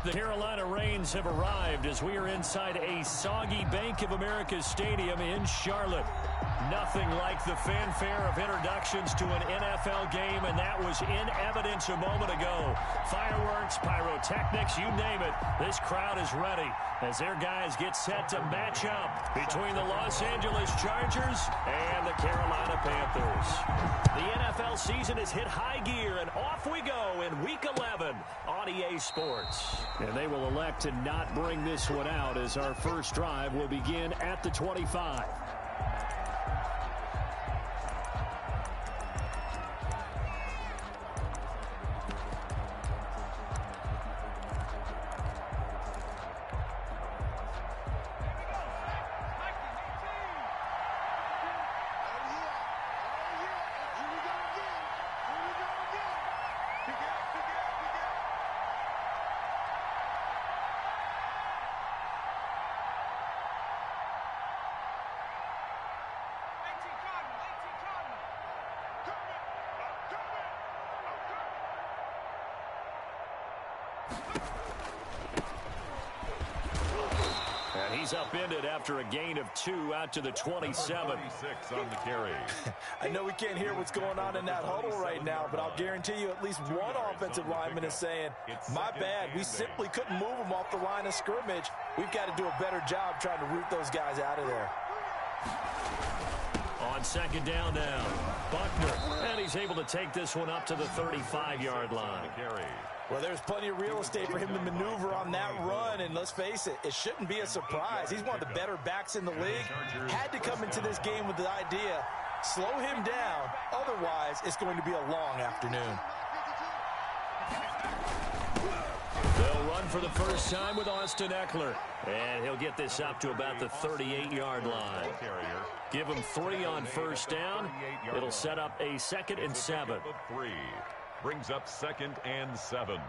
The Carolina Rains have arrived as we are inside a soggy Bank of America Stadium in Charlotte. Nothing like the fanfare of introductions to an NFL game, and that was in evidence a moment ago. Fireworks, pyrotechnics, you name it. This crowd is ready as their guys get set to match up between the Los Angeles Chargers and the Carolina Panthers. The NFL season has hit high gear, and off we go in Week 11 on EA Sports. And they will elect to not bring this one out as our first drive will begin at the 25. And he's upended after a gain of 2 out to the 27. 26 on the carry. I know we can't hear what's going on in that huddle right now, but I'll guarantee you at least one offensive lineman is saying, my bad, we simply couldn't move them off the line of scrimmage. We've got to do a better job trying to root those guys out of there. On second down now, Buckner, and he's able to take this one up to the 35-yard line. Well, there's plenty of real estate for him to maneuver on that run, and let's face it, it shouldn't be a surprise. He's one of the better backs in the league. Had to come into this game with the idea, slow him down, otherwise it's going to be a long afternoon. They'll run for the first time with Austin Eckler, and he'll get this up to about the 38-yard line. Give him 3 on first down. It'll set up a 2nd and 7. Brings up 2nd and 7.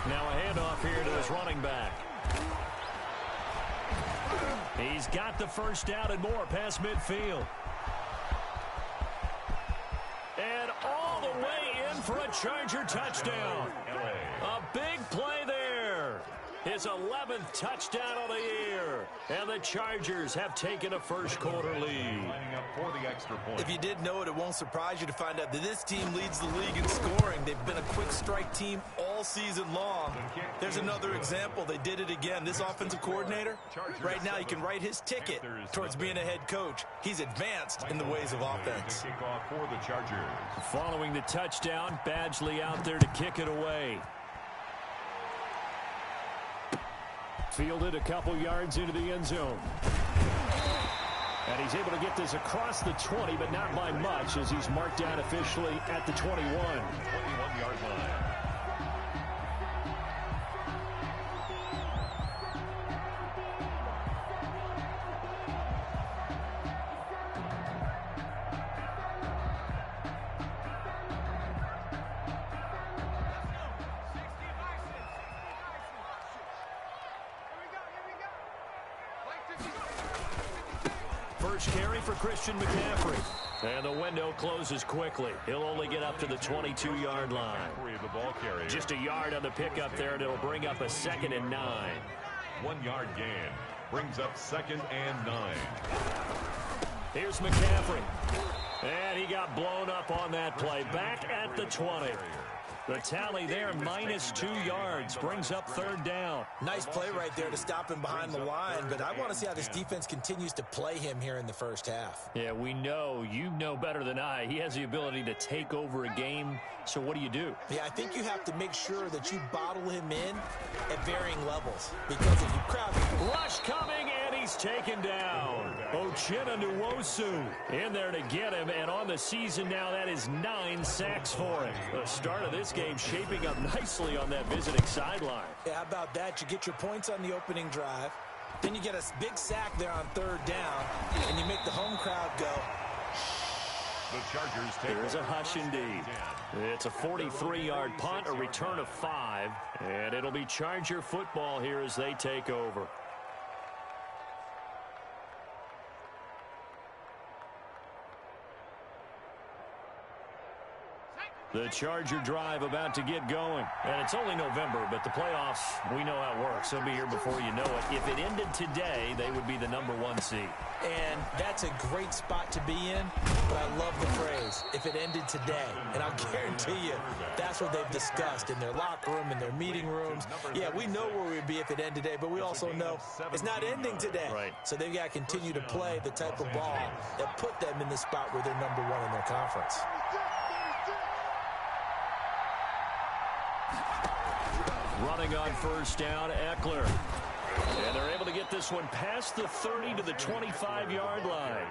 Now a handoff here to his running back. He's got the first down and more past midfield. And all the way in for a Charger touchdown. A big play there. His 11th touchdown of the year. And the Chargers have taken a first-quarter lead. If you did know it, it won't surprise you to find out that this team leads the league in scoring. They've been a quick strike team all season long. There's another example. They did it again. This offensive coordinator, right now, you can write his ticket towards being a head coach. He's advanced in the ways of offense. Following the touchdown, Badgley out there to kick it away. Fielded a couple yards into the end zone. And he's able to get this across the 20, but not by much, as he's marked down officially at the 21. 21-yard line. First carry for Christian McCaffrey. And the window closes quickly. He'll only get up to the 22-yard line. Just a yard on the pickup there, and it'll bring up a 2nd and 9. 1 yard gain. Brings up 2nd and 9. Here's McCaffrey. And he got blown up on that play. Back at the 20. The tally there, -2 yards, brings up 3rd down. Nice play right there to stop him behind the line, but I want to see how this defense continues to play him here in the first half. Yeah, we know, you know better than I, he has the ability to take over a game, so what do you do? Yeah, I think you have to make sure that you bottle him in at varying levels, because if you crowd him... Rush coming, and he's taken down. Uchenna Nwosu in there to get him, and on the season now, that is 9 sacks for him. The start of this game shaping up nicely on that visiting sideline. Yeah, how about that? You get your points on the opening drive, then you get a big sack there on 3rd down, and you make the home crowd go. The Chargers take There's a hush indeed. It's a 43-yard punt, a return of 5, and it'll be Charger football here as they take over. The Charger drive about to get going. And it's only November, but the playoffs, we know how it works. They'll be here before you know it. If it ended today, they would be the #1 seed. And that's a great spot to be in, but I love the phrase, if it ended today. And I'll guarantee you, that's what they've discussed in their locker room, in their meeting rooms. Yeah, we know where we'd be if it ended today, but we also know it's not ending today. Right. So they've got to continue to play the type of ball that put them in the spot where they're #1 in their conference. Running on first down, Eckler. And they're able to get this one past the 30 to the 25-yard line.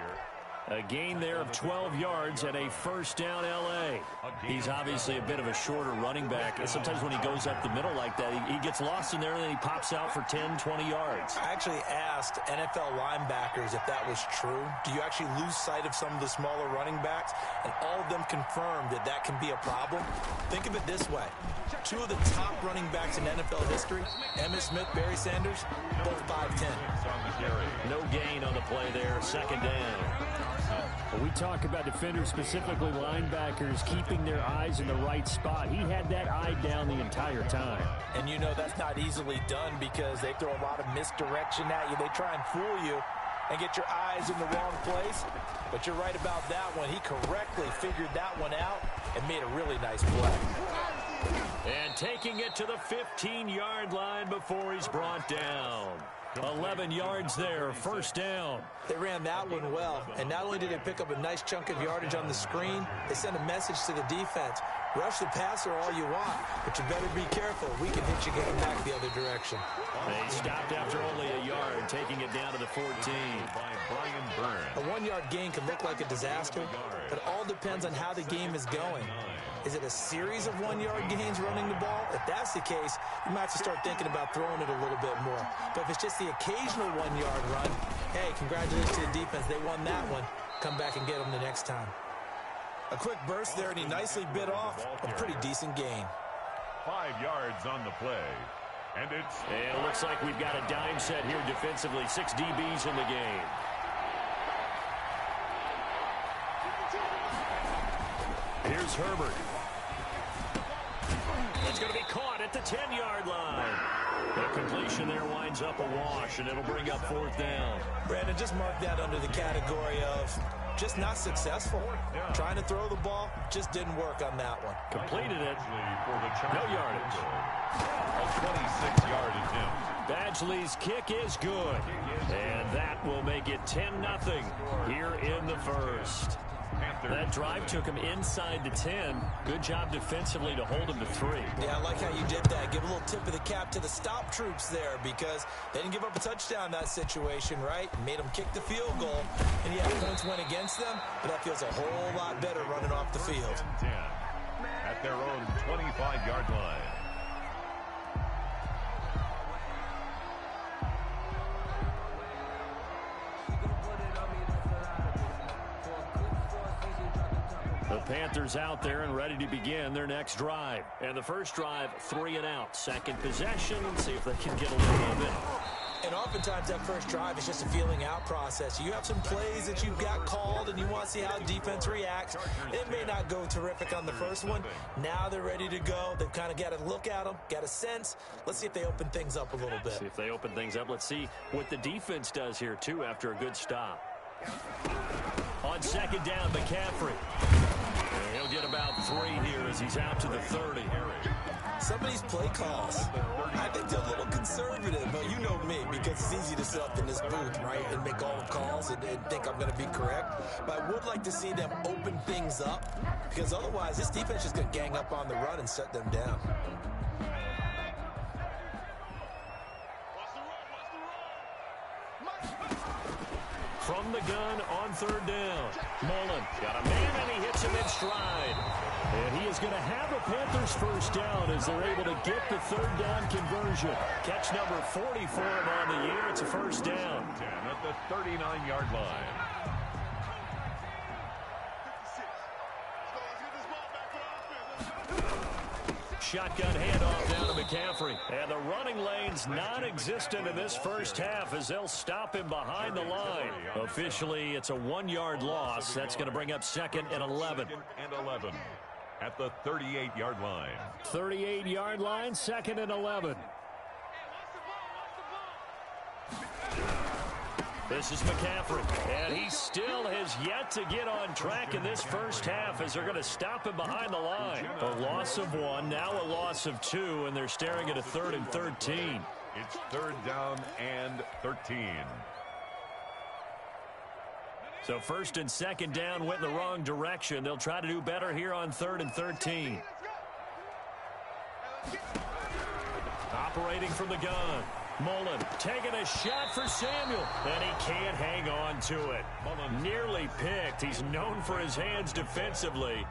A gain there of 12 yards and a first down L.A. He's obviously a bit of a shorter running back. And sometimes when he goes up the middle like that, he gets lost in there and then he pops out for 10, 20 yards. I actually asked NFL linebackers if that was true. Do you actually lose sight of some of the smaller running backs? And all of them confirmed that that can be a problem. Think of it this way. Two of the top running backs in NFL history, Emmitt Smith, Barry Sanders, both 5'10". No gain on the play there, second down. When we talk about defenders, specifically linebackers, keeping their eyes in the right spot. He had that eye down the entire time. And you know that's not easily done because they throw a lot of misdirection at you. They try and fool you and get your eyes in the wrong place. But you're right about that one. He correctly figured that one out and made a really nice play. And taking it to the 15-yard line before he's brought down. 11 yards there, first down. They ran that one well, and not only did they pick up a nice chunk of yardage on the screen, they sent a message to the defense. Rush the passer all you want, but you better be careful. We can hit you getting back the other direction. They stopped after only a yard, taking it down to the 14. A 1-yard gain can look like a disaster, but it all depends on how the game is going. Is it a series of 1-yard gains running the ball? If that's the case, you might have to start thinking about throwing it a little bit more. But if it's just the occasional 1-yard run, hey, congratulations to the defense. They won that one. Come back and get them the next time. A quick burst there, and he nicely bit off a pretty decent gain. 5 yards on the play. And it looks like we've got a dime set here defensively. 6 DBs in the game. Here's Herbert. It's going to be caught at the 10-yard line. The completion there winds up a wash, and it'll bring up fourth down. Brandon, just mark that under the category of just not successful. Trying to throw the ball just didn't work on that one. Completed it. No yardage. A 26-yard attempt. Badgley's kick is good. And that will make it 10-0 here in the first. That drive took him inside the 10. Good job defensively to hold him to 3. Yeah, I like how you did that. Give a little tip of the cap to the stop troops there because they didn't give up a touchdown in that situation, right? Made them kick the field goal. And yeah, points went against them, but that feels a whole lot better running off the field. 10 at their own 25-yard line. The Panthers out there and ready to begin their next drive. And the first drive, 3 and out. Second possession, see if they can get a little of it. And oftentimes that first drive is just a feeling out process. You have some plays that you've got called and you want to see how the defense reacts. It may not go terrific on the first one. Now they're ready to go. They've kind of got to look at them, got a sense. Let's see if they open things up a little bit. See if they open things up. Let's see what the defense does here, too, after a good stop. On second down, McCaffrey. And he'll get about 3 here as he's out to the 30. Some of these play calls, I think they're a little conservative, but you know me, because it's easy to sit up in this booth, right, and make all the calls and think I'm going to be correct. But I would like to see them open things up, because otherwise this defense is going to gang up on the run and shut them down. From the gun on third down. Mullen got a man and he hits him in stride. And he is going to have a Panthers first down as they're able to get the third down conversion. Catch number 40 for him on the year. It's a first down. 10 at the 39-yard line. Shotgun handoff down to McCaffrey. And the running lane's non-existent in this first half as they'll stop him behind the line. Officially, it's a 1-yard loss. That's going to bring up second and 11. at the 38-yard line. 38-yard line, 2nd and 11. This is McCaffrey, and he still has yet to get on track in this first half as they're going to stop him behind the line. A loss of 1, now a loss of 2, and they're staring at a 3rd and 13. It's 3rd down and 13. So 1st and 2nd down went in the wrong direction. They'll try to do better here on 3rd and 13. Operating from the gun. Mullen taking a shot for Samuel, and he can't hang on to it. Mullen nearly picked. He's known for his hands defensively,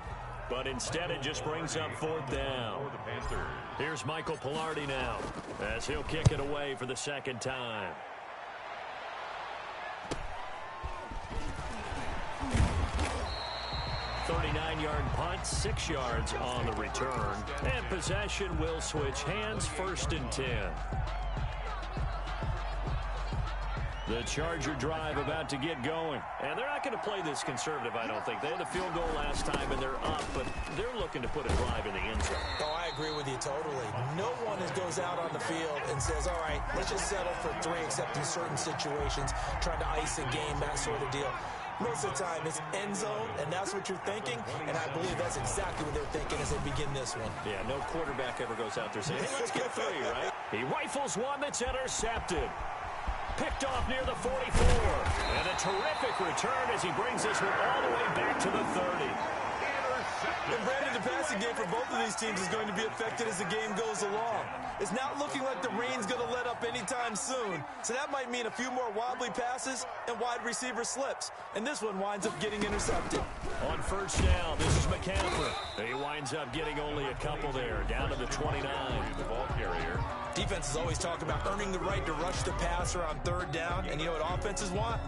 but instead it just brings up 4th down. Here's Michael Pilardi now as he'll kick it away for the 2nd time. Yard punt, 6 yards on the return, and possession will switch hands. 1st and 10. The Charger drive about to get going, and they're not going to play this conservative, I don't think. They had the field goal last time, and they're up, but they're looking to put a drive in the end zone. Oh, I agree with you totally. No one goes out on the field and says, all right, let's just settle for 3, except in certain situations, trying to ice a game, that sort of deal. Most of the time, it's end zone, and that's what you're thinking, and I believe that's exactly what they're thinking as they begin this one. Yeah, no quarterback ever goes out there saying, hey, let's get 3, right? He rifles one that's intercepted. Picked off near the 44. And a terrific return as he brings this one all the way back to the 30. And Brandon, the passing game for both of these teams is going to be affected as the game goes along. It's not looking like the rain's going to let up anytime soon. So that might mean a few more wobbly passes and wide receiver slips. And this one winds up getting intercepted. On 1st down, this is McCaffrey. He winds up getting only a couple there, down to the 29. The ball carrier. Defenses always talk about earning the right to rush the passer on 3rd down. And you know what offenses want?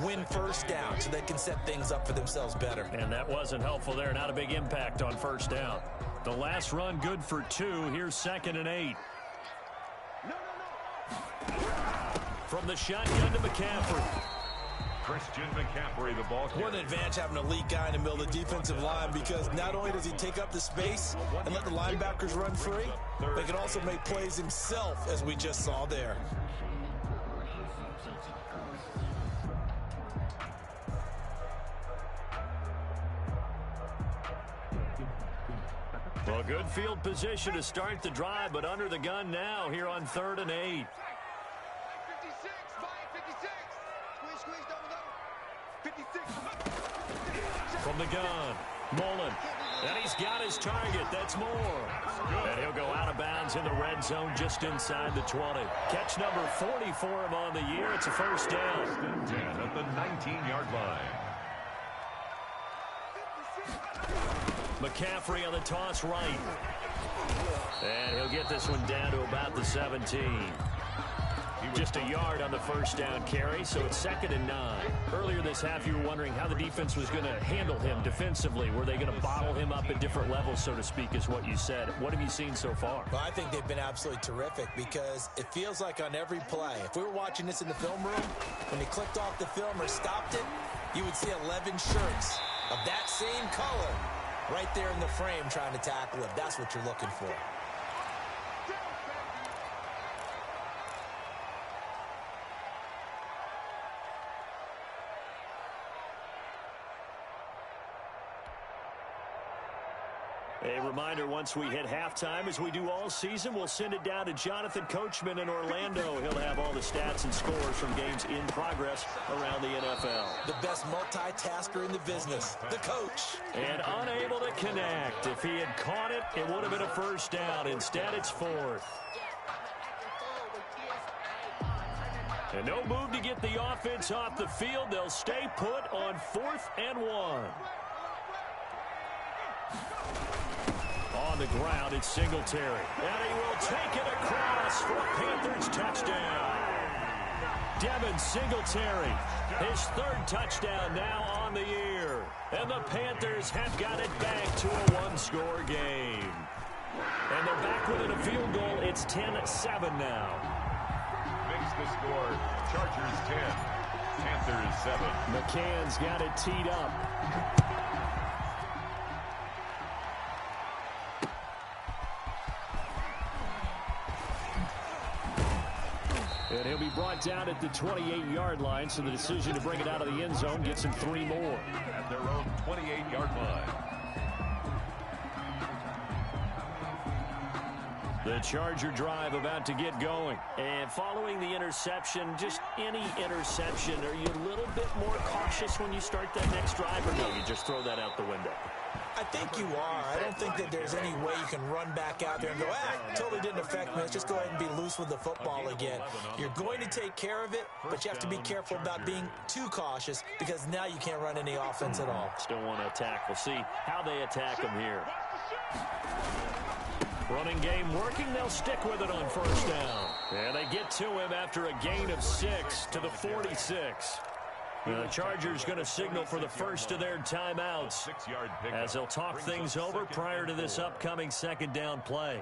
Win 1st down so they can set things up for themselves better. And that wasn't helpful there. Not a big impact on 1st down. The last run good for 2. Here's 2nd and 8. From the shotgun to McCaffrey. Christian McCaffrey, the ball carrier. What an advantage having an elite guy in the middle of the defensive line, because not only does he take up the space and let the linebackers run free, but he can also make plays himself, as we just saw there. Well, good field position to start the drive, but under the gun now here on 3rd and 8. From the gun, Mullen. And he's got his target. That's more. And he'll go out of bounds in the red zone just inside the 20. Catch number 40 for him on the year. It's a 1st down. 10 at the 19-yard line. McCaffrey on the toss right. And he'll get this one down to about the 17. Just a yard on the 1st down carry, so it's 2nd and 9. Earlier this half, you were wondering how the defense was going to handle him defensively. Were they going to bottle him up at different levels, so to speak, is what you said. What have you seen so far? Well, I think they've been absolutely terrific, because it feels like on every play, if we were watching this in the film room, when he clicked off the film or stopped it, you would see 11 shirts of that same color right there in the frame trying to tackle him. That's what you're looking for. A reminder, once we hit halftime, as we do all season, we'll send it down to Jonathan Coachman in Orlando. He'll have all the stats and scores from games in progress around the NFL. The best multitasker in the business, the coach. And unable to connect. If he had caught it, it would have been a 1st down. Instead, it's 4th. And no move to get the offense off the field. They'll stay put on 4th and 1. On the ground, it's Singletary. And he will take it across for a Panthers touchdown. Devin Singletary, his 3rd touchdown now on the year. And the Panthers have got it back to a 1-score game. And they're back within a field goal. It's 10-7 now. Makes the score. Chargers 10, Panthers 7. McCann's got it teed up. And he'll be brought down at the 28-yard line, so the decision to bring it out of the end zone gets him 3 more. At their own 28-yard line. The Charger drive about to get going. And following the interception, just any interception, are you a little bit more cautious when you start that next drive, or no, you just throw that out the window? I think you are. I don't think that there's any way you can run back out there and go, totally didn't affect me. Let's just go ahead and be loose with the football again. You're going to take care of it, but you have to be careful about being too cautious because now you can't run any offense at all. Still want to attack. We'll see how they attack them here. Running game working. They'll stick with it on first down. And they get to him after a gain of 6 to the 46. The Chargers going to signal for the first of their timeouts as they'll talk things over prior to this upcoming second down play.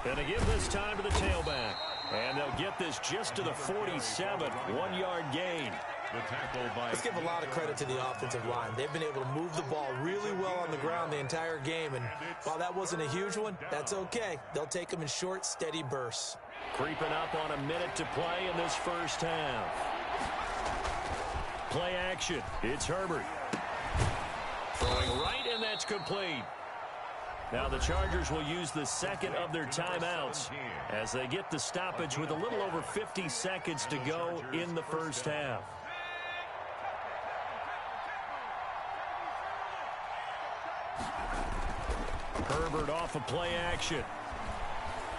Going to give this time to the tailback. And they'll get this just to the 47, 1-yard gain. Let's give a lot of credit to the offensive line. They've been able to move the ball really well on the ground the entire game. And while that wasn't a huge one, that's okay. They'll take them in short, steady bursts. Creeping up on a minute to play in this first half. Play action. It's Herbert. Throwing right, and that's complete. Now the Chargers will use the second of their timeouts as they get the stoppage with a little over 50 seconds to go in the first half. Herbert off of play action.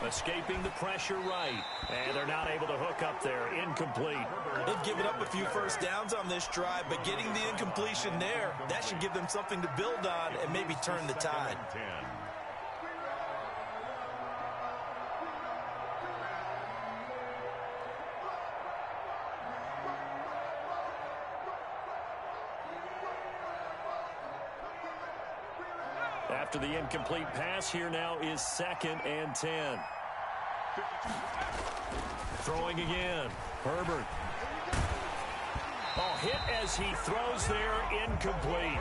Escaping the pressure right. And they're not able to hook up there. Incomplete. They've given up a few first downs on this drive, but getting the incompletion there, that should give them something to build on and maybe turn the tide. After the incomplete pass, here now is 2nd and 10. Throwing again. Herbert. Oh, hit as he throws there, incomplete.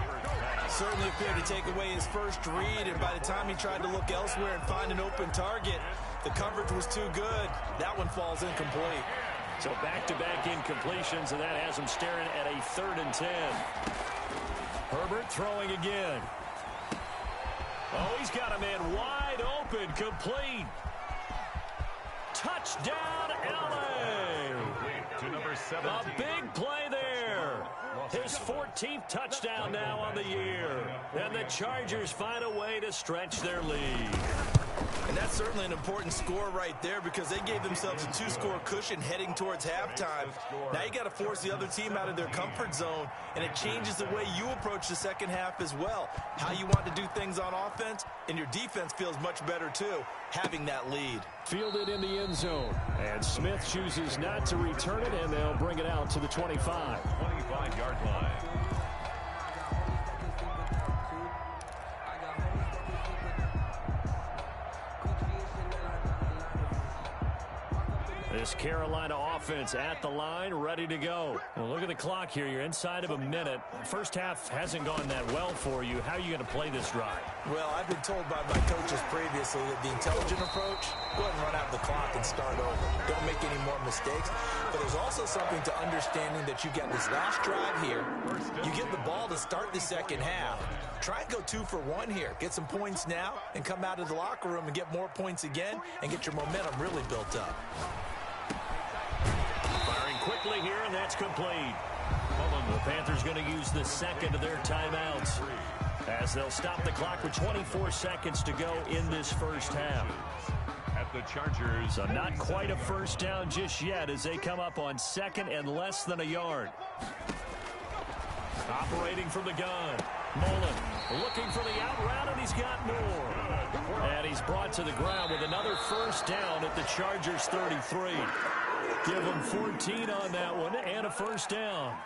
Certainly appeared to take away his first read, and by the time he tried to look elsewhere and find an open target, the coverage was too good. That one falls incomplete. So back-to-back incompletions, and that has him staring at a 3rd and 10. Herbert throwing again. Oh, he's got a man wide open, complete. Touchdown, L.A. A big play there. His 14th touchdown now on the year. And the Chargers find a way to stretch their lead. And that's certainly an important score right there because they gave themselves a 2-score cushion heading towards halftime. Now you got to force the other team out of their comfort zone, and it changes the way you approach the second half as well. How you want to do things on offense, and your defense feels much better too, having that lead. Fielded in the end zone, and Smith chooses not to return it, and they'll bring it out to the 25. 25-yard line. This Carolina offense at the line, ready to go. Well, look at the clock here. You're inside of a minute. First half hasn't gone that well for you. How are you going to play this drive? Well, I've been told by my coaches previously that the intelligent approach, go ahead and run out the clock and start over. Don't make any more mistakes. But there's also something to understanding that you got this last drive here. You get the ball to start the second half. Try and go 2 for 1 here. Get some points now and come out of the locker room and get more points again and get your momentum really built up. Firing quickly here, and that's complete. The Panthers going to use the second of their timeouts as they'll stop the clock with 24 seconds to go in this first half. At the Chargers. So not quite a first down just yet as they come up on 2nd and less than a yard. Operating from the gun. Mullen looking for the out route, and he's got more. And he's brought to the ground with another first down at the Chargers 33. Give them 14 on that one and a first down.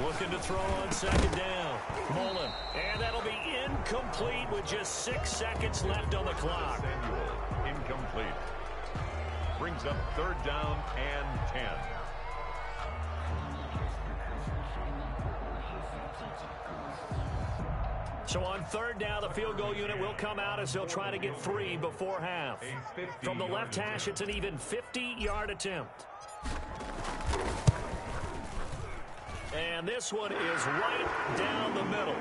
Looking to throw on second down. Mullen. And that'll be incomplete with just 6 seconds left on the clock. Samuel, incomplete. Brings up third down and 10. So on third down, the field goal unit will come out as they'll try to get 3 before half. From the left hash, it's an even 50-yard attempt. And this one is right down the middle.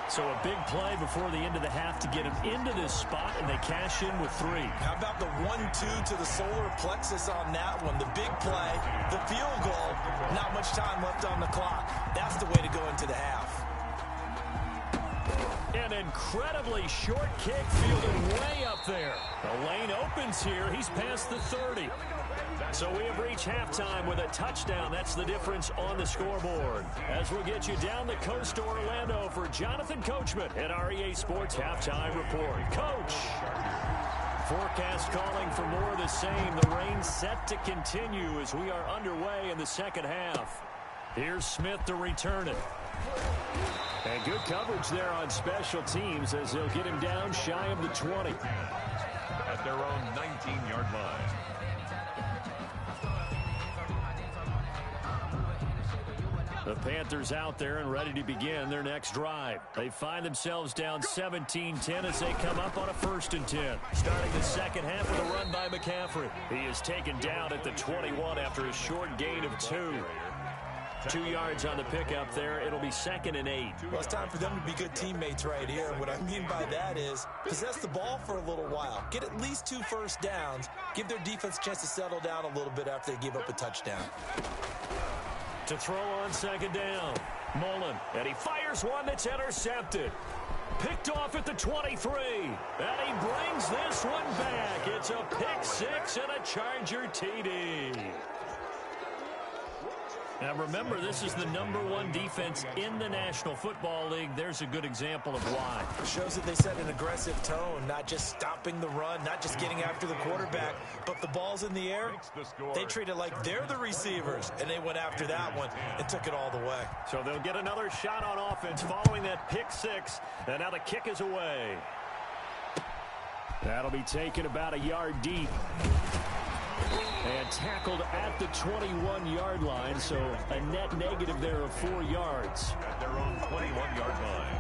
So a big play before the end of the half to get him into this spot, and they cash in with 3. How about the 1-2 to the solar plexus on that one? The big play, the field goal, not much time left on the clock. That's the way to go into the half. An incredibly short kick fielded way up there. The lane opens here. He's past the 30. So we have reached halftime with a touchdown. That's the difference on the scoreboard. As we'll get you down the coast to Orlando for Jonathan Coachman at our EA Sports Halftime Report. Coach. Forecast calling for more of the same. The rain set to continue as we are underway in the second half. Here's Smith to return it. And good coverage there on special teams as they'll get him down shy of the 20. At their own 19-yard line. The Panthers out there and ready to begin their next drive. They find themselves down 17-10 as they come up on a 1st and 10. Starting the second half with a run by McCaffrey. He is taken down at the 21 after a short gain of 2. 2 yards on the pickup there. It'll be 2nd and 8. Well, it's time for them to be good teammates right here. What I mean by that is possess the ball for a little while. Get at least 2 first downs. Give their defense a chance to settle down a little bit after they give up a touchdown. To throw on second down. Mullen. And he fires one that's intercepted. Picked off at the 23. And he brings this one back. It's a pick 6 and a Charger TD. Now remember, this is the #1 defense in the National Football League. There's a good example of why. It shows that they set an aggressive tone, not just stopping the run, not just getting after the quarterback, but the ball's in the air. They treat it like they're the receivers, and they went after that one and took it all the way. So they'll get another shot on offense following that pick 6, and now the kick is away. That'll be taken about a yard deep. And tackled at the 21-yard line, so a net negative there of 4 yards. At their own 21-yard line.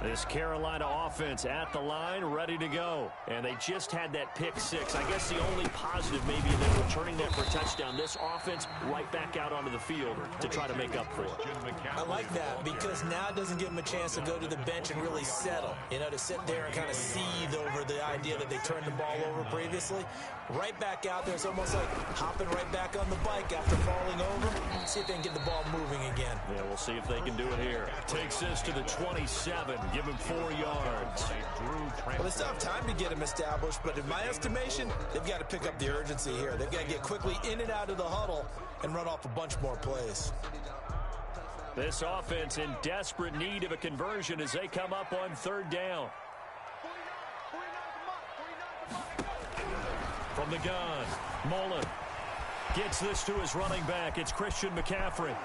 This Carolina offense at the line, ready to go. And they just had that pick 6. I guess the only positive maybe in them returning that for a touchdown. This offense right back out onto the field to try to make up for it. I like that because now it doesn't give them a chance to go to the bench and really settle. You know, to sit there and kind of seethe over the idea that they turned the ball over previously. Right back out there. It's almost like hopping right back on the bike after falling over. See if they can get the ball moving again. Yeah, we'll see if they can do it here. Takes this to the 27. Give him 4 yards. Well, they still have time to get him established, but in my estimation, they've got to pick up the urgency here. They've got to get quickly in and out of the huddle and run off a bunch more plays. This offense in desperate need of a conversion as they come up on 3rd down. From the gun, Mullen gets this to his running back. It's Christian McCaffrey.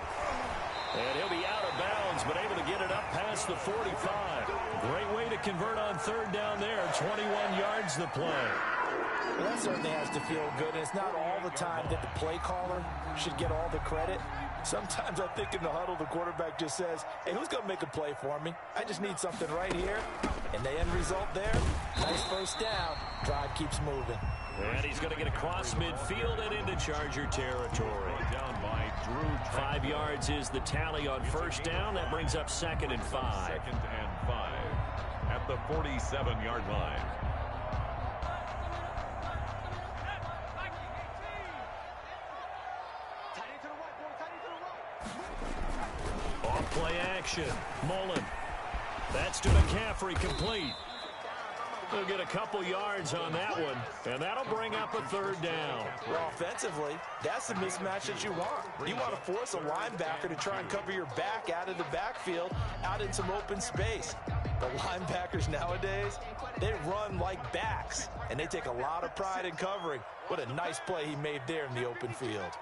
And he'll be out of bounds, but able to get it up past the 45. Great way to convert on 3rd down there. 21 yards the play. Well, that certainly has to feel good, and it's not all the time that the play caller should get all the credit. Sometimes I think in the huddle, the quarterback just says, hey, who's going to make a play for me? I just need something right here. And the end result there, nice first down. Drive keeps moving. And he's going to get across midfield and into Charger territory. Down by Drew. 5 yards is the tally on 1st down. That brings up 2nd and 5. 2nd and 5 at the 47-yard line. Off play action. Mullen. That's to McCaffrey, complete. They'll get a couple yards on that one, and that'll bring up a third down. Well, offensively, that's the mismatch that you want. You want to force a linebacker to try and cover your back out of the backfield, out in some open space. The linebackers nowadays, they run like backs, and they take a lot of pride in covering. What a nice play he made there in the open field.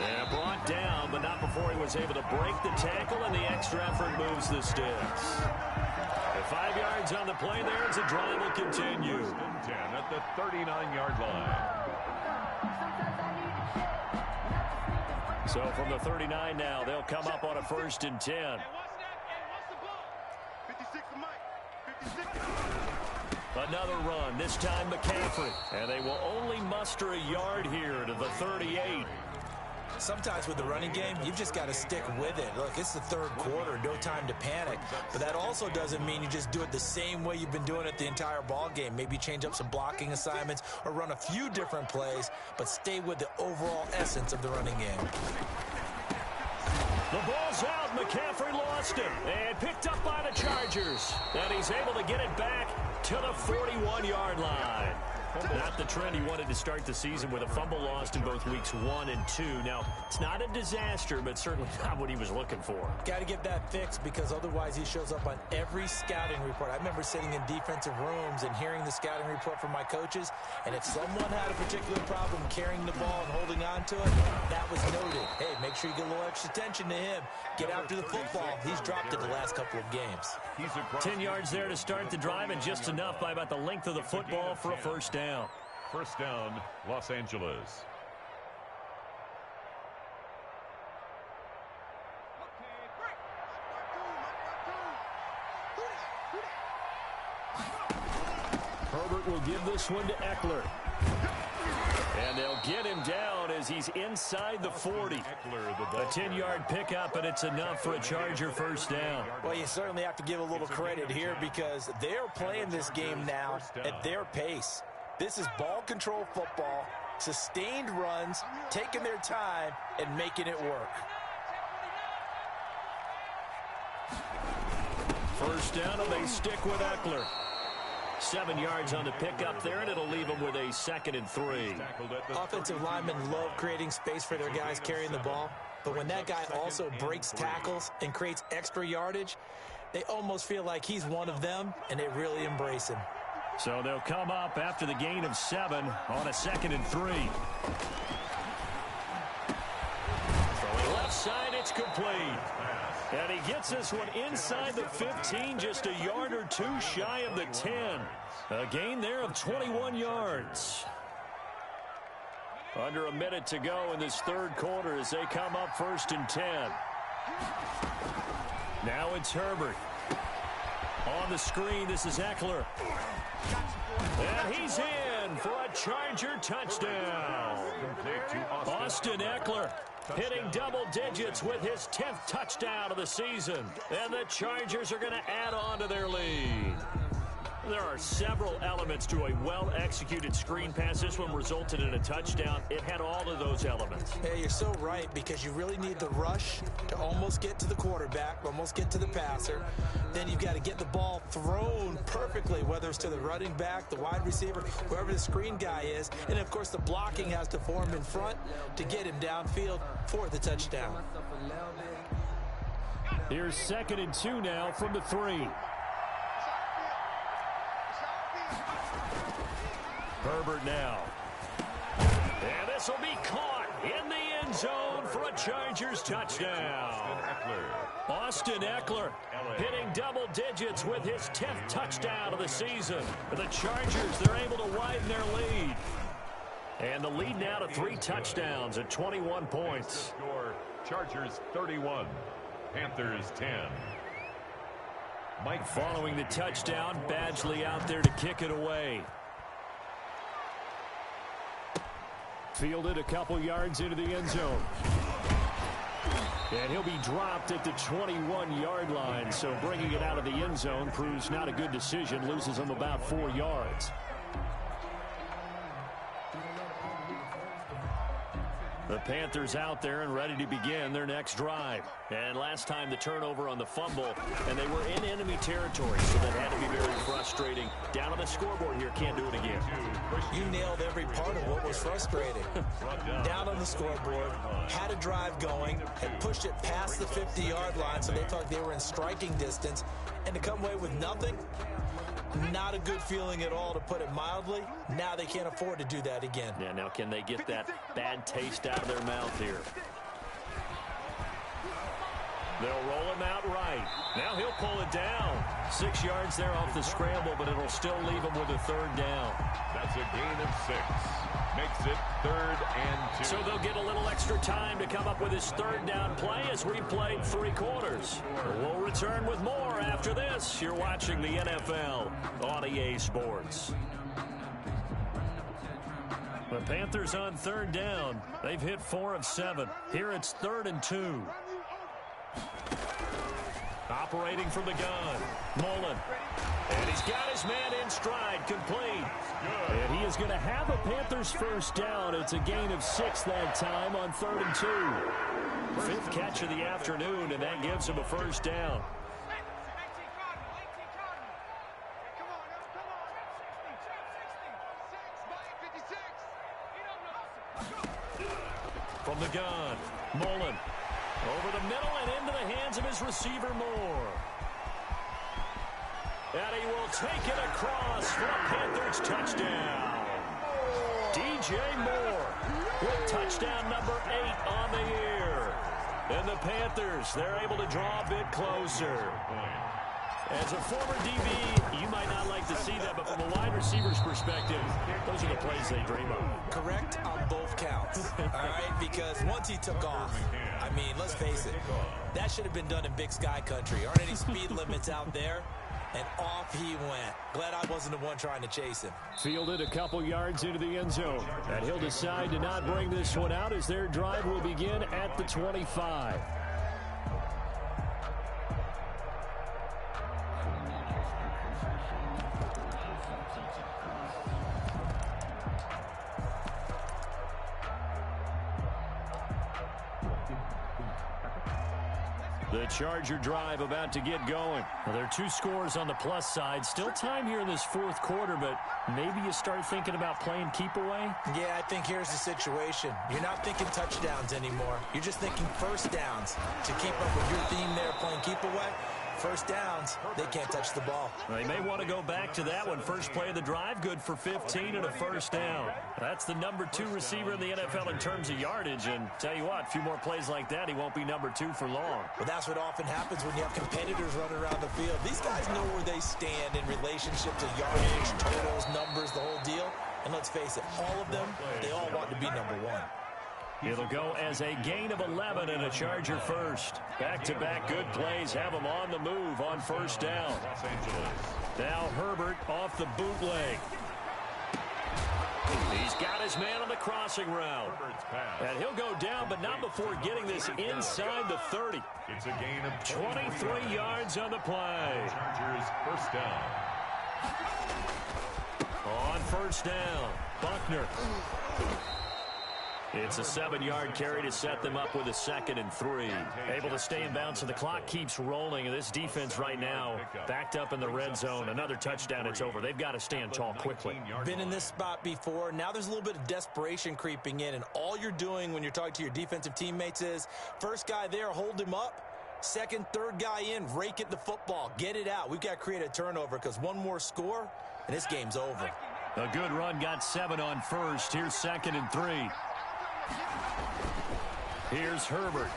Yeah, brought down, but not before he was able to break the tackle, and the extra effort moves the sticks. 5 yards on the play there as the drive will continue. 10 at the 39-yard line. So from the 39 now, they'll come up on a 1st and 10. Another run, this time McCaffrey. And they will only muster a yard here to the 38. Sometimes with the running game, you've just got to stick with it. Look, it's the third quarter, no time to panic. But that also doesn't mean you just do it the same way you've been doing it the entire ball game. Maybe change up some blocking assignments or run a few different plays, but stay with the overall essence of the running game. The ball's out. McCaffrey lost it and picked up by the Chargers. And he's able to get it back to the 41-yard line. Not the trend he wanted to start the season with a fumble lost in both weeks 1 and 2. Now, it's not a disaster, but certainly not what he was looking for. Got to get that fixed because otherwise he shows up on every scouting report. I remember sitting in defensive rooms and hearing the scouting report from my coaches, and if someone had a particular problem carrying the ball and holding on to it, that was noted. Hey, make sure you get a little extra attention to him. Get after the football. He's dropped it the last couple of games. 10 yards there to start the drive, and just enough by about the length of the football for a first down. First down, Los Angeles. Herbert will give this one to Eckler. And they'll get him down as he's inside the 40. A 10-yard pickup, and it's enough for a Charger first down. Well, you certainly have to give a little credit here because they're playing this game now at their pace. This is ball control football, sustained runs, taking their time, and making it work. First down, and they stick with Eckler. 7 yards on the pickup there, and it'll leave them with a 2nd and 3. Offensive linemen love creating space for their guys carrying the ball, but when that guy also breaks tackles and creates extra yardage, they almost feel like he's one of them, and they really embrace him. So they'll come up after the gain of 7 on a 2nd and 3. From the left side, it's complete. And he gets this one inside the 15, just a yard or two shy of the 10. A gain there of 21 yards. Under a minute to go in this third quarter as they come up 1st and 10. Now it's Herbert. On the screen, this is Eckler. And he's in for a Charger touchdown. Austin Eckler hitting double digits with his 10th touchdown of the season. And the Chargers are going to add on to their lead. There are several elements to a well-executed screen pass. This one resulted in a touchdown. It had all of those elements. Hey, you're so right because you really need the rush to almost get to the quarterback, almost get to the passer. Then you've got to get the ball thrown perfectly, whether it's to the running back, the wide receiver, whoever the screen guy is. And, of course, the blocking has to form in front to get him downfield for the touchdown. Here's 2nd and 2 now from the 3. Herbert now. And this will be caught in the end zone for a Chargers touchdown. Austin Eckler hitting double digits with his 10th touchdown of the season. For the Chargers, they're able to widen their lead. And the lead now to 3 touchdowns at 21 points. Score, Chargers 31, Panthers 10. Mike following the touchdown, Badgley out there to kick it away. Fielded a couple yards into the end zone. And he'll be dropped at the 21-yard line, so bringing it out of the end zone proves not a good decision, loses him about 4 yards. The Panthers out there and ready to begin their next drive. And last time the turnover on the fumble, and they were in enemy territory, so that had to be very frustrating. Down on the scoreboard here, can't do it again. You nailed every part of what was frustrating. Down on the scoreboard, had a drive going, had pushed it past the 50-yard line, so they thought they were in striking distance, and to come away with nothing, not a good feeling at all, to put it mildly. Now they can't afford to do that again. Yeah, now can they get that bad taste out of their mouth here? They'll roll him out right. Now he'll pull it down. 6 yards there off the scramble, but it'll still leave him with a third down. That's a gain of 6. Makes it 3rd and 2. So they'll get a little extra time to come up with his third down play as we played 3 quarters. We'll return with more after this. You're watching the NFL on EA Sports. The Panthers on third down. They've hit 4 of 7. Here it's 3rd and 2. Operating from the gun, Mullen. And he's got his man in stride, complete. And he is going to have a Panthers first down. It's a gain of 6 that time on 3rd and 2. 5th catch of the afternoon, and that gives him a first down. From the gun, Mullen. Over the middle and into the hands of his receiver, Moore. And he will take it across for a Panthers touchdown. DJ Moore with touchdown number 8 on the year. And the Panthers, they're able to draw a bit closer. As a former DB, you might not like to see that, but from a wide receiver's perspective, those are the plays they dream of. Correct on both counts, all right? Because once he took off, I mean, let's face it, that should have been done in Big Sky country. Aren't any speed limits out there? And off he went. Glad I wasn't the one trying to chase him. Fielded a couple yards into the end zone. And he'll decide to not bring this one out as their drive will begin at the 25. The Charger drive about to get going. Well, there are 2 scores on the plus side. Still time here in this 4th quarter, but maybe you start thinking about playing keep away? Yeah, I think here's the situation. You're not thinking touchdowns anymore. You're just thinking first downs. To keep up with your theme there, playing keep away, first downs, they can't touch the ball. Well, they may want to go back to that one. First play of the drive, good for 15 and a first down. That's the number 2 receiver in the NFL in terms of yardage. And tell you what, a few more plays like that, he won't be number 2 for long. Well, that's what often happens when you have competitors running around the field. These guys know where they stand in relationship to yardage, totals, numbers, the whole deal. And let's face it, all of them, they all want to be number 1. It'll go as a gain of 11 and a Charger first. Back-to-back good plays have him on the move on first down. Now Herbert off the bootleg. He's got his man on the crossing route. And he'll go down, but not before getting this inside the 30. It's a gain of 23 yards on the play. Chargers first down. On first down, Buckner. It's a 7-yard carry to set them up with a 2nd and 3. Able to stay in bounds, so the clock keeps rolling. This defense right now backed up in the red zone. Another touchdown, it's over. They've got to stand tall quickly. Been in this spot before. Now there's a little bit of desperation creeping in, and all you're doing when you're talking to your defensive teammates is, first guy there, hold him up. Second, third guy in, rake it the football. Get it out. We've got to create a turnover because one more score, and this game's over. A good run, got 7 on first. Here's 2nd and 3. Here's Herbert.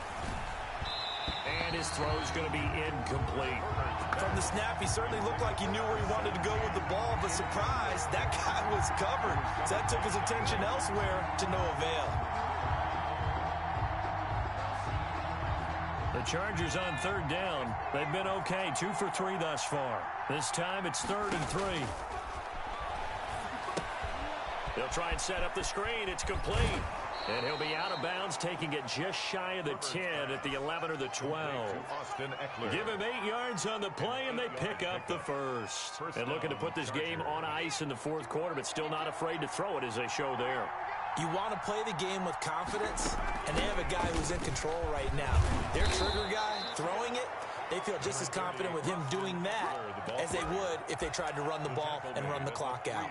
And his throw's going to be incomplete. From the snap, he certainly looked like he knew where he wanted to go with the ball, but surprise, that guy was covered. So that took his attention elsewhere to no avail. The Chargers on third down. They've been okay, 2 for 3 thus far. This time it's 3rd and 3. They'll try and set up the screen. It's complete. And he'll be out of bounds, taking it just shy of the 10 at the 11 or the 12. Give him 8 yards on the play, and they pick up the first. And looking to put this game on ice in the 4th quarter, but still not afraid to throw it as they show there. You want to play the game with confidence, and they have a guy who's in control right now. Their trigger guy throwing it, they feel just as confident with him doing that as they would if they tried to run the ball and run the clock out.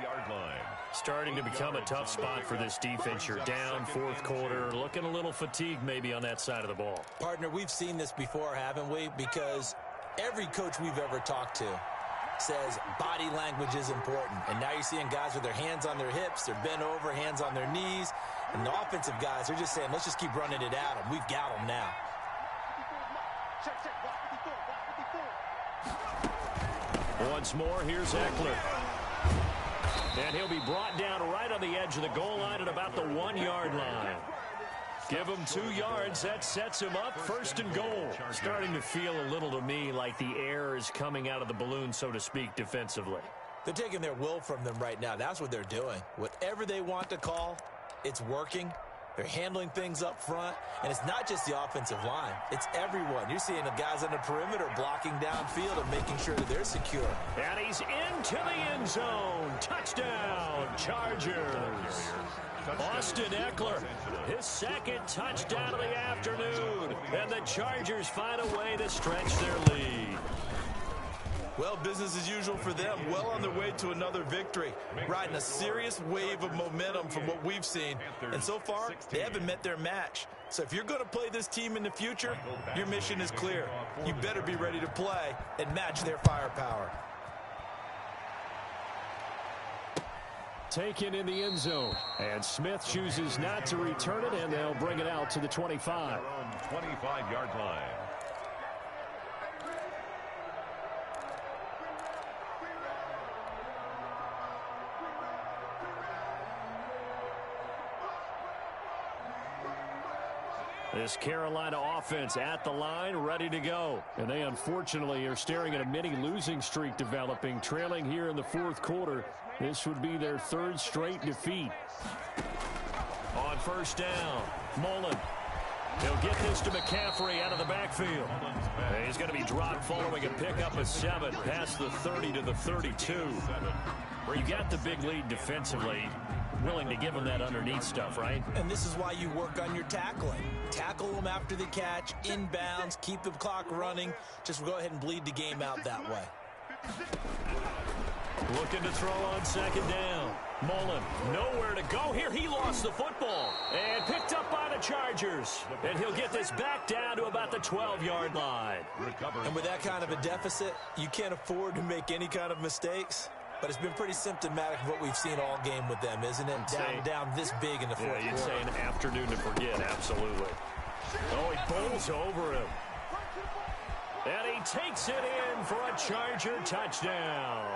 Starting to become a tough spot for this defense. You're down fourth quarter, looking a little fatigued maybe on that side of the ball. Partner, we've seen this before, haven't we? Because every coach we've ever talked to says body language is important. And now you're seeing guys with their hands on their hips, they're bent over, hands on their knees. And the offensive guys are just saying, let's just keep running it at them. We've got them now. Once more, here's Eckler. And he'll be brought down right on the edge of the goal line at about the 1-yard line. Give him 2 yards. That sets him up. First and goal. Starting to feel a little to me like the air is coming out of the balloon, so to speak, defensively. They're taking their will from them right now. That's what they're doing. Whatever they want to call, it's working. They're handling things up front. And it's not just the offensive line. It's everyone. You're seeing the guys on the perimeter blocking downfield and making sure that they're secure. And he's into the end zone. Touchdown, Chargers. Austin Eckler, his second touchdown of the afternoon. And the Chargers find a way to stretch their lead. Well, business as usual for them. Well on their way to another victory. Riding a serious wave of momentum from what we've seen. And so far, they haven't met their match. So if you're going to play this team in the future, your mission is clear. You better be ready to play and match their firepower. Taken in the end zone. And Smith chooses not to return it, and they'll bring it out to the 25. 25-yard line. This Carolina offense at the line, ready to go. And they unfortunately are staring at a mini losing streak developing, trailing here in the fourth quarter. This would be their 3rd straight defeat. On first down, Mullen. He'll get this to McCaffrey out of the backfield. He's going to be dropped following a pickup of 7 past the 30 to the 32. You got the big lead defensively. Willing to give them that underneath stuff, right? And this is why you work on your tackling. Tackle them after the catch, inbounds, keep the clock running. Just go ahead and bleed the game out that way. Looking to throw on second down. Mullen, nowhere to go here. He lost the football and picked up by the Chargers. And he'll get this back down to about the 12-yard line. And with that kind of a deficit, you can't afford to make any kind of mistakes. But it's been pretty symptomatic of what we've seen all game with them, isn't it? Down this big in the fourth quarter. You'd say an afternoon to forget, absolutely. Oh, he bowls over him. And he takes it in for a Charger touchdown.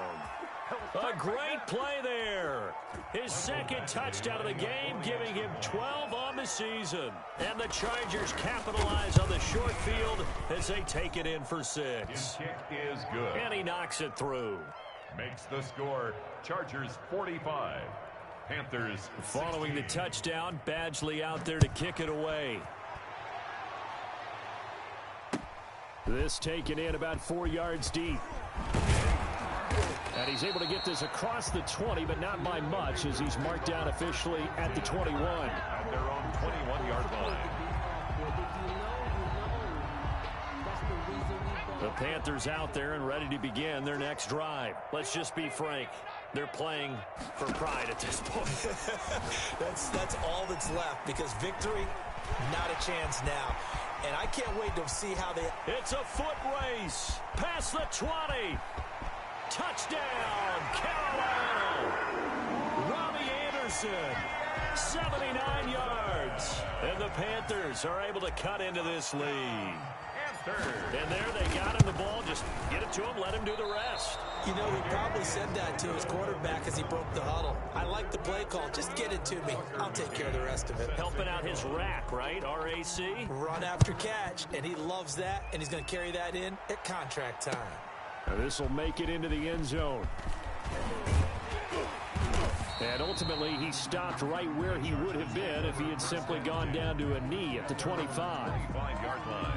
A great play there. His second touchdown of the game, giving him 12 on the season. And the Chargers capitalize on the short field as they take it in for 6. His kick is good. And he knocks it through. Makes the score Chargers 45, Panthers 16. Following the touchdown, Badgley out there to kick it away. This taken in about 4 yards deep. And he's able to get this across the 20, but not by much, as he's marked down officially at the 21. At their own 21-yard line. The Panthers out there and ready to begin their next drive. Let's just be frank. They're playing for pride at this point. That's all that's left, because victory, not a chance now. And I can't wait to see how they... It's a foot race. Past the 20. Touchdown, Carolina. Robbie Anderson, 79 yards. And the Panthers are able to cut into this lead. And there they got him the ball. Just get it to him, let him do the rest. You know, he probably said that to his quarterback as he broke the huddle. I like the play call. Just get it to me. I'll take care of the rest of it. Helping out his rack, right? RAC? Run after catch, and he loves that, and he's going to carry that in at contract time. Now this will make it into the end zone. And ultimately, he stopped right where he would have been if he had simply gone down to a knee at the 25. 5-yard line.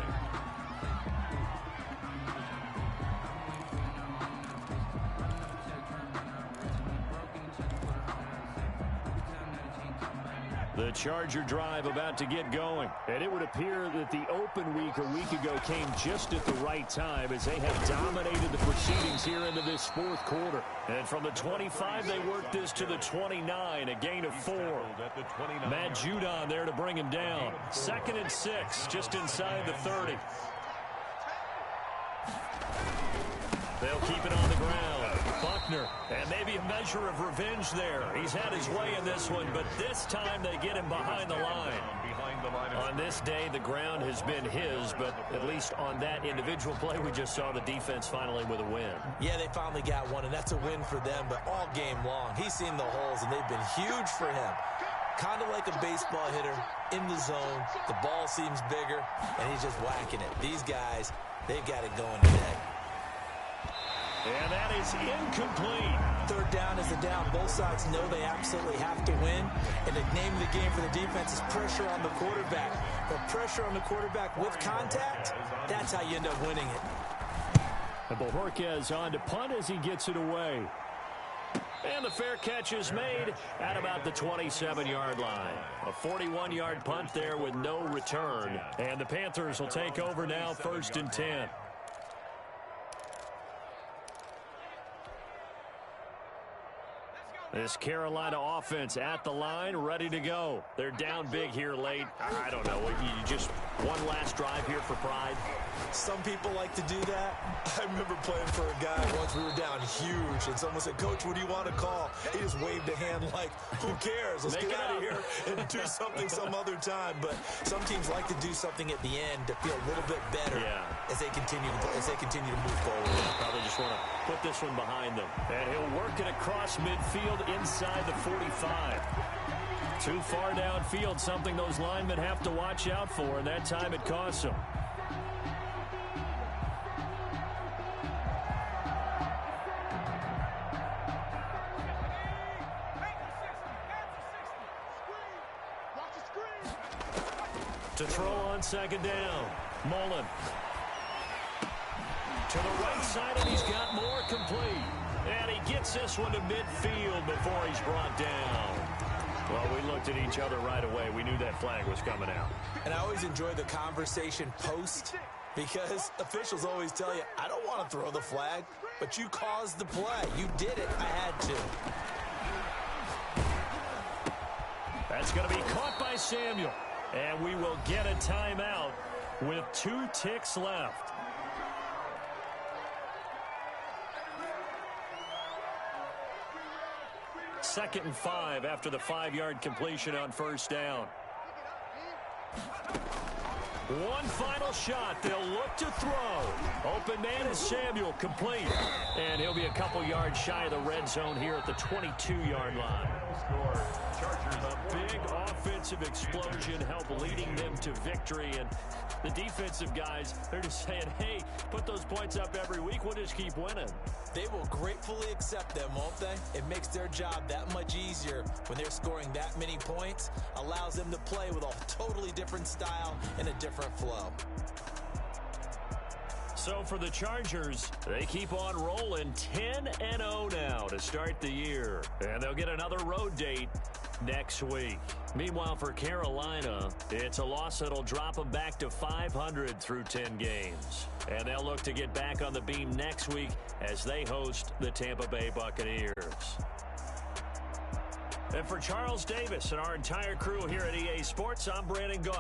The Charger drive about to get going. And it would appear that the open week a week ago came just at the right time as they have dominated the proceedings here into this fourth quarter. And from the 25, they worked this to the 29, a gain of 4. Matt Judon there to bring him down. 2nd and 6, just inside the 30. They'll keep it on the ground. Buckner, and maybe a measure of revenge there. He's had his way in this one, but this time they get him behind the line. On this day, the ground has been his, but at least on that individual play, we just saw the defense finally with a win. Yeah, they finally got one, and that's a win for them, but all game long, he's seen the holes, and they've been huge for him. Kind of like a baseball hitter in the zone. The ball seems bigger, and he's just whacking it. These guys, they've got it going today. And that is incomplete. 3rd down is a down. Both sides know they absolutely have to win. And the name of the game for the defense is pressure on the quarterback. But pressure on the quarterback with contact, that's how you end up winning it. And Bojorquez on to punt as he gets it away. And the fair catch is made at about the 27-yard line. A 41-yard punt there with no return. And the Panthers will take over now, 1st and 10. This Carolina offense at the line, ready to go. They're down big here late. I don't know. You just one last drive here for pride. Some people like to do that. I remember playing for a guy once. We were down huge, and someone said, "Coach, what do you want to call?" He just waved a hand like, "Who cares? Let's get out of here and do something some other time." But some teams like to do something at the end to feel a little bit better as they continue to move forward. Probably just want to put this one behind them. And he'll work it across midfield inside the 45. Too far downfield, something those linemen have to watch out for, and that time it costs them. To throw on 2nd down, Mullen. To the right side, and he's got more complete. And he gets this one to midfield before he's brought down. Well, we looked at each other right away. We knew that flag was coming out. And I always enjoy the conversation post because officials always tell you, I don't want to throw the flag, but you caused the play. You did it. I had to. That's going to be caught by Samuel. And we will get a timeout with 2 ticks left. Second and 5 after the 5-yard completion on 1st down. One final shot. They'll look to throw. Open man is Samuel, complete. And he'll be a couple yards shy of the red zone here at the 22-yard line. A big offensive explosion helped leading them to victory. And the defensive guys, they're just saying, hey, put those points up every week. We'll just keep winning. They will gratefully accept them, won't they? It makes their job that much easier when they're scoring that many points. Allows them to play with a totally different style and a different flow. So for the Chargers, they keep on rolling 10-0 now to start the year. And they'll get another road date next week. Meanwhile, for Carolina, it's a loss that'll drop them back to 500 through 10 games. And they'll look to get back on the beam next week as they host the Tampa Bay Buccaneers. And for Charles Davis and our entire crew here at EA Sports, I'm Brandon Gaudin.